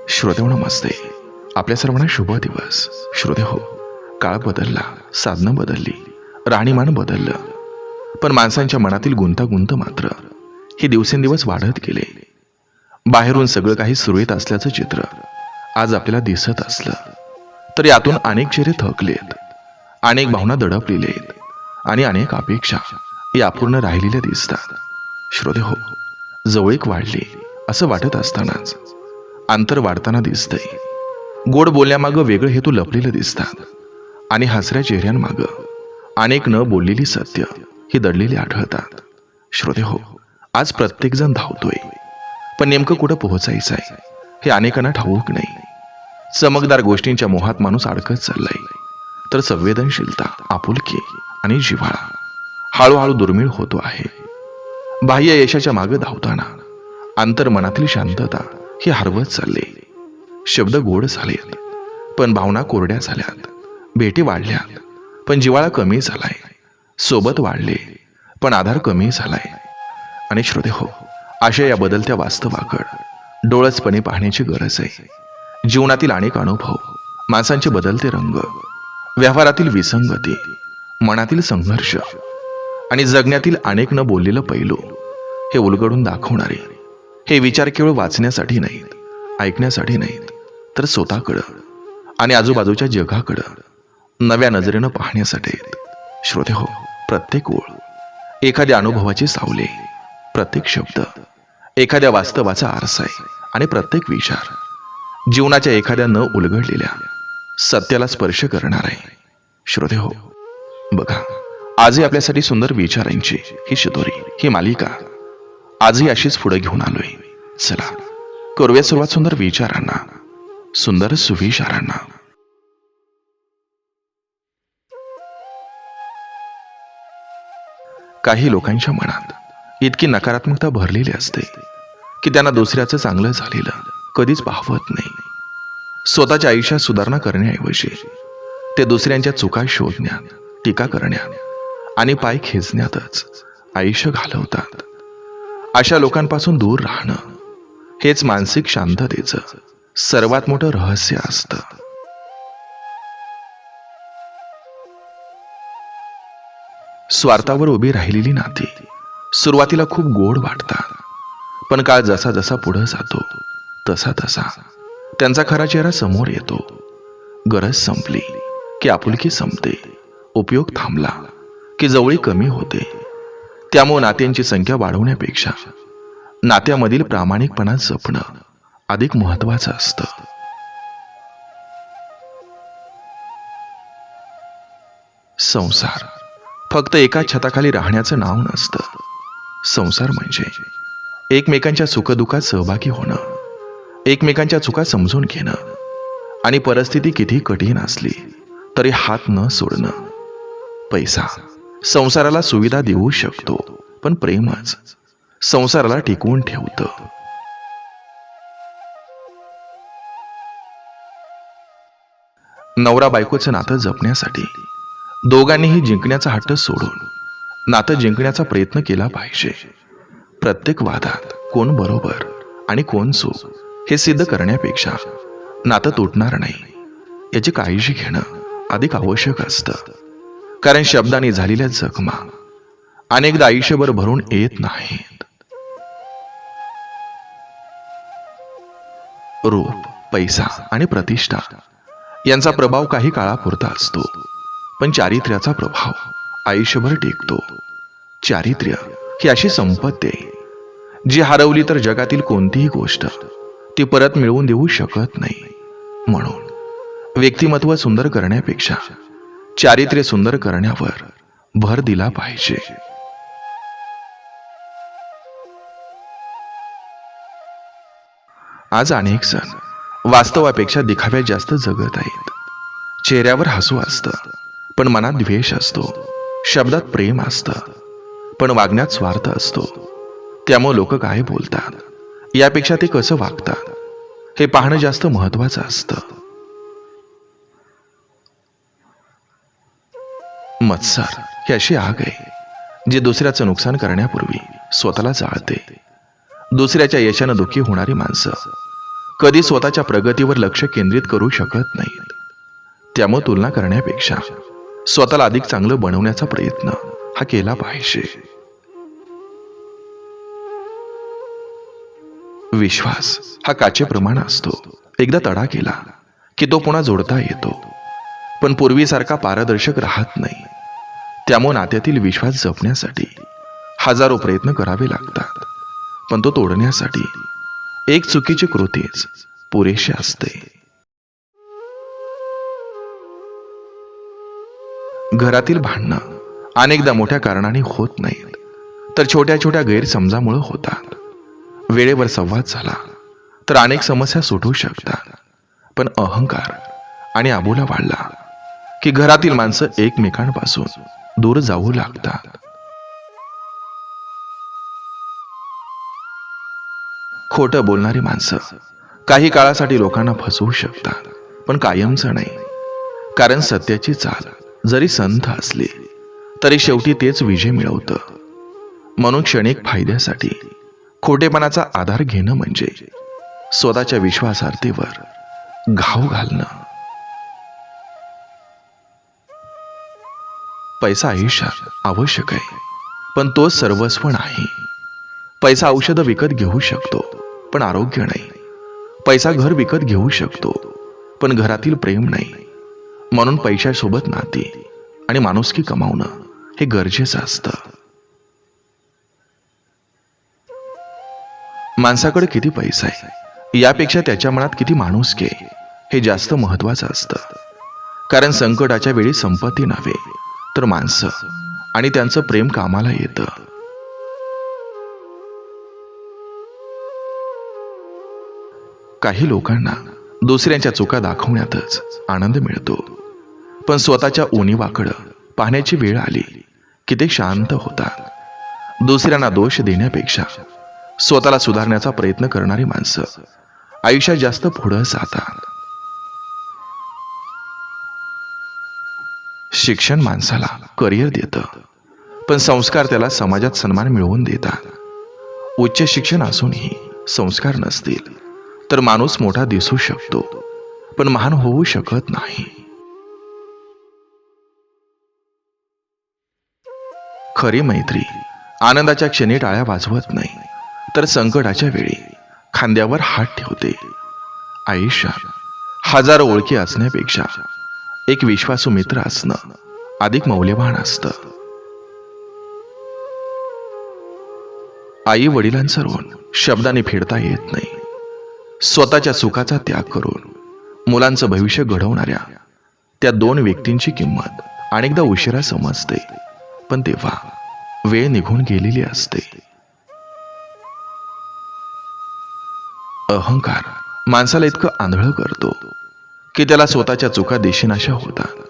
श्रोतेहो नमस्ते. आपल्या सर्वांना शुभ दिवस. श्रोतेहो, काळ बदलला, साधनं बदलली, राहणीमान बदललं, पण माणसांच्या मनातील गुंतागुंत मात्र हे दिवसेंदिवस वाढत गेले. बाहेरून सगळं काही सुरळीत असल्याचं चित्र आज आपल्याला दिसत असलं तर यातून अनेक चेहरे थकलेत, अनेक भावना दडपलेले आणि अनेक अपेक्षा या अपूर्ण राहिलेल्या दिसतात. श्रोतेहो, जवळीक वाढली असं वाटत असतानाच अंतर वाढताना दिसतंय. गोड बोलण्यामागं वेगळं हेतू लपलेलं दिसतात आणि हसऱ्या चेहऱ्यांमागं अनेक न बोललेली सत्य ही दडलेली आढळतात. श्रोतेहो, आज प्रत्येकजण धावतोय, पण नेमकं कुठं पोहोचायचं आहे हे अनेकांना ठाऊक नाही. चमकदार गोष्टींच्या मोहात माणूस अडकत चाललाय, तर संवेदनशीलता, आपुलकी आणि जिव्हाळा हळूहळू दुर्मिळ होतो आहे. बाह्य यशाच्या मागे धावताना अंतर्मनातील शांतता ही हरवत चालले. शब्द गोड झालेत पण भावना कोरड्या झाल्यात. भेटी वाढल्यात पण जिव्हाळा कमी झालाय. सोबत वाढले पण आधार कमी झालाय. आणि श्रोतेहो, अशा या बदलत्या वास्तवाकडे डोळसपणे पाहण्याची गरज आहे. जीवनातील अनेक अनुभव, माणसांचे बदलते रंग, व्यवहारातील विसंगती, मनातील संघर्ष आणि जगण्यातील अनेक न बोललेलं पैलू हे उलगडून दाखवणारे हे विचार केवळ वाचण्यासाठी नाहीत, ऐकण्यासाठी नाहीत, तर स्वतःकडं आणि आजूबाजूच्या जगाकडं नव्या नजरेनं पाहण्यासाठी. श्रोतेहो, प्रत्येक ओळ एखाद्या अनुभवाची सावले, प्रत्येक शब्द एखाद्या वास्तवाचा आरसा आहे आणि प्रत्येक विचार जीवनाच्या एखाद्या न उलगडलेल्या सत्याला स्पर्श करणार आहे. श्रोतेहो, बघा, आजही आपल्यासाठी सुंदर विचारांची ही शिदोरी, ही मालिका आजही अशीच पुढे घेऊन आलोय. चला करूया सुरुवात सुंदर विचारांना, सुंदर सुविचारांना. काही लोकांच्या मनात इतकी नकारात्मकता भरलेली असते की त्यांना दुसऱ्याचं चांगलं झालेलं कधीच पाहवत नाही. स्वतःच्या आयुष्यात सुधारणा करण्याऐवजी ते दुसऱ्यांच्या चुका शोधण्यात, टीका करण्यात आणि पाय खेचण्यातच आयुष्य घालवतात. अशा लोकांपासून दूर राहणं हेच मानसिक शांततेचं सर्वात मोठं रहस्य असतं. स्वार्थावर उभी राहिलेली नाती सुरुवातीला खूप गोड वाटतात, पण काळ जसा जसा पुढे जातो तसा तसा त्यांचा खरा चेहरा समोर येतो. गरज संपली की आपुलकी संपते, उपयोग थांबला की जवळी कमी होते. त्यामुळे नात्यांची संख्या वाढवण्यापेक्षा नात्यामधील प्रामाणिकपणा जपणं अधिक महत्वाचं असतं. संसार फक्त एका छताखाली राहण्याचं नाव नसतं. संसार म्हणजे एकमेकांच्या सुखदुःखात सहभागी होणं, एकमेकांच्या चुका समजून घेणं आणि परिस्थिती किती कठीण असली तरी हात न सोडणं. पैसा संसाराला सुविधा देऊ शकतो, पण प्रेमच संसाराला टिकवून ठेवतं. नवरा बायकोचं नातं जपण्यासाठी दोघांनीही जिंकण्याचा हट्ट सोडून नातं जिंकण्याचा प्रयत्न केला पाहिजे. प्रत्येक वादात कोण बरोबर आणि कोण चूक हे सिद्ध करण्यापेक्षा नातं तुटणार नाही याची काळजी घेणं अधिक आवश्यक असतं. कारण शब्दांनी झालेल्या जखमा अनेकदा आयुष्यभर भरून येत नाहीत. रूप, पैसा आणि प्रतिष्ठा यांचा प्रभाव काही काळापुरता असतो, पण चारित्र्याचा प्रभाव आयुष्यभर टिकतो. चारित्र्य ही अशी संपत्ती आहे जी हरवली तर जगातील कोणतीही गोष्ट ती परत मिळवून देऊ शकत नाही. म्हणून व्यक्तिमत्व सुंदर करण्यापेक्षा चारित्र्य सुंदर करण्यावर भर दिला पाहिजे. आज अनेक जण वास्तवापेक्षा दिखाव्यात जास्त जगत आहेत. चेहऱ्यावर हसू असतं पण मनात द्वेष असतो, शब्दात प्रेम असतं पण वागण्यात स्वार्थ असतो. त्यामुळे लोक काय बोलतात यापेक्षा ते कसं वागतात हे पाहणं जास्त महत्वाचं असतं. मत्सर ही अशी आग आहे जी दुसऱ्याचं नुकसान करण्यापूर्वी स्वतःला जाळते. दुसऱ्याच्या यशानं दुःखी होणारी माणसं कधी स्वतःच्या प्रगतीवर लक्ष केंद्रित करू शकत नाहीत. त्यामुळे तुलना करण्यापेक्षा स्वतःला अधिक चांगलं बनवण्याचा प्रयत्न हा केला पाहिजे. विश्वास हा काचेप्रमाणे असतो. एकदा तडा केला की तो पुन्हा जोडता येतो, पण पूर्वीसारखा पारदर्शक राहत नाही. त्यामुळे नात्यातील विश्वास जपण्यासाठी हजारो प्रयत्न करावे लागतात, पण तो तोडण्यासाठी एक चुकीची कृतीच पुरेशी असते. घरातील भांडणं अनेकदा मोठ्या कारणाने होत नाहीत, तर छोट्या छोट्या गैरसमजामुळे होतात. वेळेवर संवाद झाला तर अनेक समस्या सुटू शकतात, पण अहंकार आणि आबोला वाढला की घरातील माणसं एकमेकांपासून दूर जाऊ लागतात. खोटं बोलणारी माणसं काही काळासाठी लोकांना फसवू शकतात, पण कायमचं नाही. कारण सत्याची चाल जरी संथ असली तरी शेवटी तेच विजय मिळवतं. म्हणून क्षणिक फायद्यासाठी खोटेपणाचा आधार घेणं म्हणजे स्वतःच्या विश्वासार्हतेवर घाव घालणं. पैसा आयुष्यात आवश्यक आहे, पण तोच सर्वस्व नाही. पैसा औषधं विकत घेऊ शकतो, पण आरोग्य नाही. पैसा घर विकत घेऊ शकतो, पण घरातील प्रेम नाही. म्हणून पैशासोबत नाती आणि माणुसकी कमावणं हे गरजेचं असतं. माणसाकडे किती पैसा आहे यापेक्षा त्याच्या मनात किती माणुसकी आहे हे जास्त महत्वाचं असतं. कारण संकटाच्या वेळी संपत्ती नव्हे तर माणसं आणि त्यांचं प्रेम कामाला येतं. काही लोकांना दुसऱ्यांच्या चुका दाखवण्यातच आनंद मिळतो, पण स्वतःच्या उणिवाकडं पाहण्याची वेळ आली की ते शांत होतात. दुसऱ्यांना दोष देण्यापेक्षा स्वतःला सुधारण्याचा प्रयत्न करणारी माणसं आयुष्यात जास्त पुढे जातात. शिक्षण माणसाला करिअर देतं, पण संस्कार त्याला समाजात सन्मान मिळवून देतात. उच्च शिक्षण असूनही संस्कार नसतील तर माणूस मोठा दिसू शकतो, पण महान होऊ शकत नाही. खरी मैत्री आनंदाच्या क्षणी टाळ्या वाजवत नाही, तर संकटाच्या वेळी खांद्यावर हात ठेवते. आयुष्यात हजारो ओळखी असण्यापेक्षा एक विश्वासू मित्र असणं अधिक मौल्यवान असतं. आई वडिलांचं ऋण शब्दाने फेडता येत नाही. स्वतःच्या सुखाचा त्याग करून मुलांचं भविष्य घडवणाऱ्या त्या दोन व्यक्तींची किंमत अनेकदा उशिरा समजते, पण तेव्हा वेळ निघून गेलेली असते. अहंकार माणसाला इतकं आंधळं करतो की त्याला स्वतःच्या चुका दिसेनाशा होतात.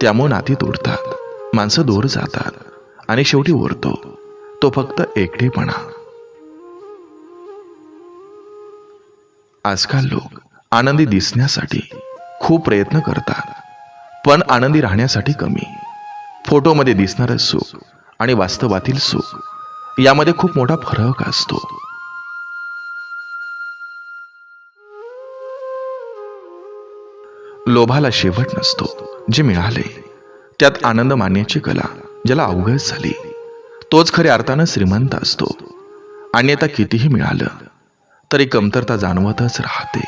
त्यामुळे नाती तोडतात, माणसं दूर जातात आणि शेवटी उरतो तो फक्त एकटेपणा. आजकाल लोक आनंदी दिसण्यासाठी खूप प्रयत्न करतात, पण आनंदी राहण्यासाठी कमी. फोटोमध्ये दिसणारं सुख आणि वास्तवातील सुख यामध्ये खूप मोठा फरक असतो. लोभाला शेवट नसतो. जे मिळाले त्यात आनंद मानण्याची कला ज्याला अवगत झाली तोच खऱ्या अर्थानं श्रीमंत असतो. अन्यथा कितीही मिळालं तरी कमतरता जाणवतच राहते.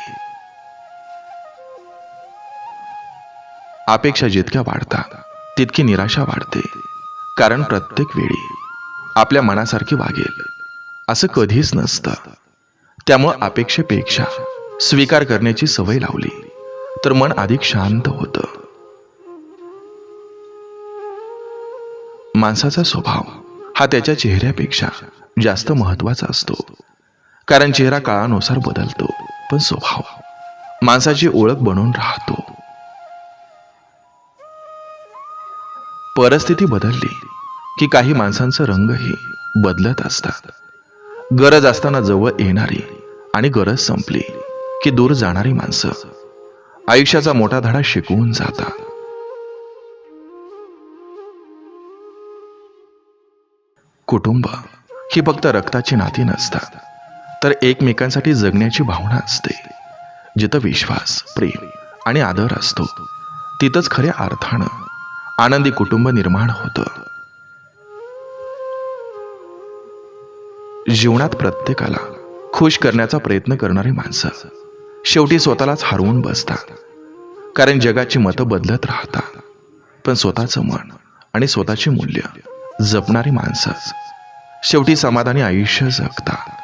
अपेक्षा जितक्या वाढतात तितकी निराशा वाढते, कारण प्रत्येक वेळी आपल्या मनासारखी वागेल असं कधीच नसतं. त्यामुळं अपेक्षेपेक्षा स्वीकार करण्याची सवय लावली तर मन अधिक शांत होतं. माणसाचा स्वभाव हा त्याच्या चेहऱ्यापेक्षा जास्त महत्वाचा असतो, कारण चेहरा काळानुसार बदलतो, पण स्वभाव माणसाची ओळख बनून राहतो. परिस्थिती बदलली की काही माणसांचा रंगही बदलत असतात. गरज असताना जवळ येणारी आणि गरज संपली की दूर जाणारी माणसं आयुष्याचा मोठा धडा शिकवून जातात. कुटुंब ही फक्त रक्ताची नाती नसतात, तर एकमेकांसाठी जगण्याची भावना असते. जिथं विश्वास, प्रेम आणि आदर असतो तिथंच खऱ्या अर्थानं आनंदी कुटुंब निर्माण होतं. जीवनात प्रत्येकाला खुश करण्याचा प्रयत्न करणारी माणसं शेवटी स्वतःलाच हरवून बसतात. कारण जगाची मतं बदलत राहतात, पण स्वतःचं मन आणि स्वतःचे मूल्य जपणारी माणसंच शेवटी समाधानी आयुष्य जगतात.